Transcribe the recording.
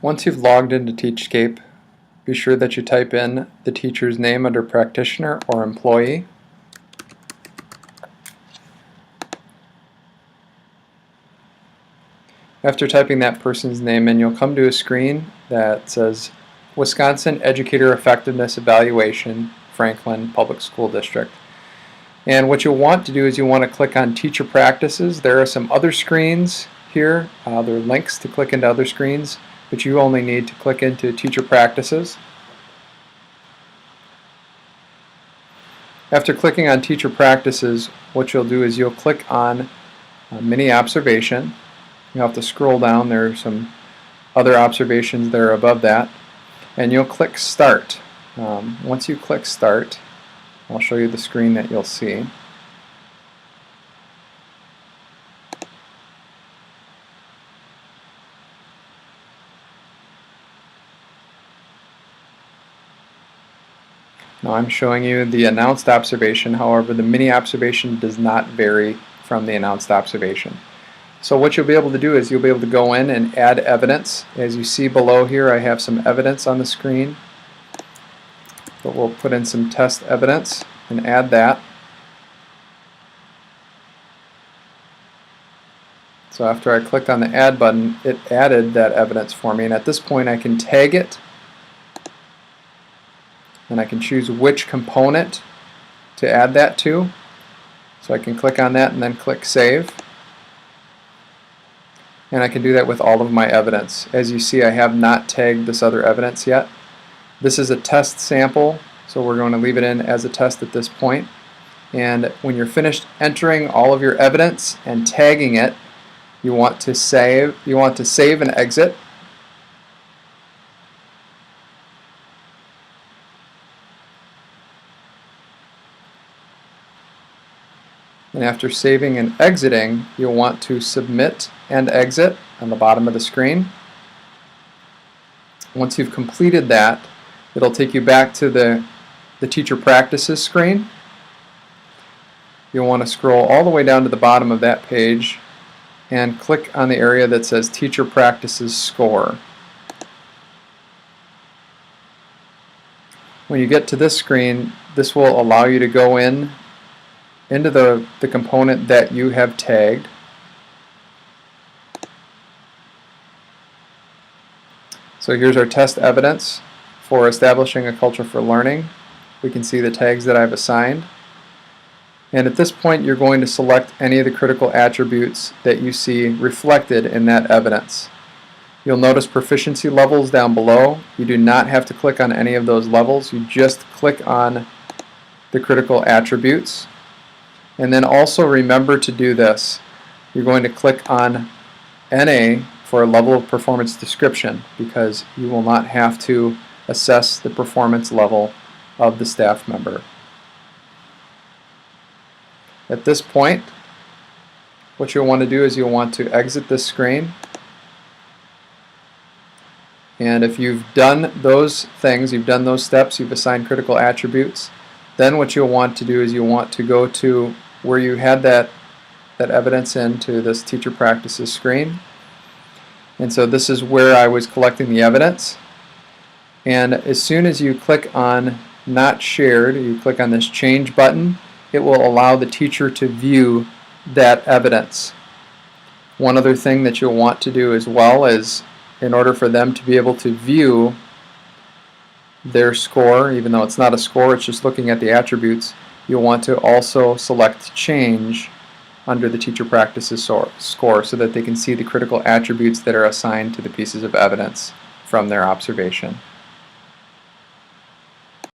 Once you've logged into Teachscape, be sure that you type in the teacher's name under practitioner or employee. After typing that person's name in, you'll come to a screen that says Wisconsin Educator Effectiveness Evaluation, Franklin Public School District. And what you'll want to do is you want to click on Teacher Practices. There are some other screens here. There are links to click into other screens, but you only need to click into Teacher Practices. After clicking on Teacher Practices, what you'll do is you'll click on Mini Observation. You'll have to scroll down. There are some other observations that are above that. And you'll click Start. Once you click Start, I'll show you the screen that you'll see. Now I'm showing you the announced observation. However, the mini observation does not vary from the announced observation. So what you'll be able to do is you'll be able to go in and add evidence. As you see below here, I have some evidence on the screen. But we'll put in some test evidence and add that. So after I clicked on the Add button, it added that evidence for me. And at this point, I can tag it. And I can choose which component to add that to. So I can click on that and then click Save. And I can do that with all of my evidence. As you see, I have not tagged this other evidence yet. This is a test sample, so we're going to leave it in as a test at this point. And when you're finished entering all of your evidence and tagging it, you want to save and exit. And after saving and exiting, you'll want to submit and exit on the bottom of the screen. Once you've completed that, it'll take you back to the Teacher Practices screen. You'll want to scroll all the way down to the bottom of that page and click on the area that says Teacher Practices Score. When you get to this screen, this will allow you to go into the component that you have tagged. So here's our test evidence for establishing a culture for learning. We can see the tags that I've assigned. And at this point, you're going to select any of the critical attributes that you see reflected in that evidence. You'll notice proficiency levels down below. You do not have to click on any of those levels. You just click on the critical attributes. And then also remember to do this. You're going to click on NA for a level of performance description, because you will not have to assess the performance level of the staff member. At this point, what you'll want to do is you'll want to exit this screen. And if you've done those things, you've done those steps, you've assigned critical attributes, then what you'll want to do is you'll want to go to where you had that evidence into this Teacher Practices screen. And so this is where I was collecting the evidence. And as soon as you click on Not Shared, you click on this Change button, it will allow the teacher to view that evidence. One other thing that you'll want to do as well is, in order for them to be able to view their score, even though it's not a score, it's just looking at the attributes, you'll want to also select Change under the Teacher Practices score so that they can see the critical attributes that are assigned to the pieces of evidence from their observation.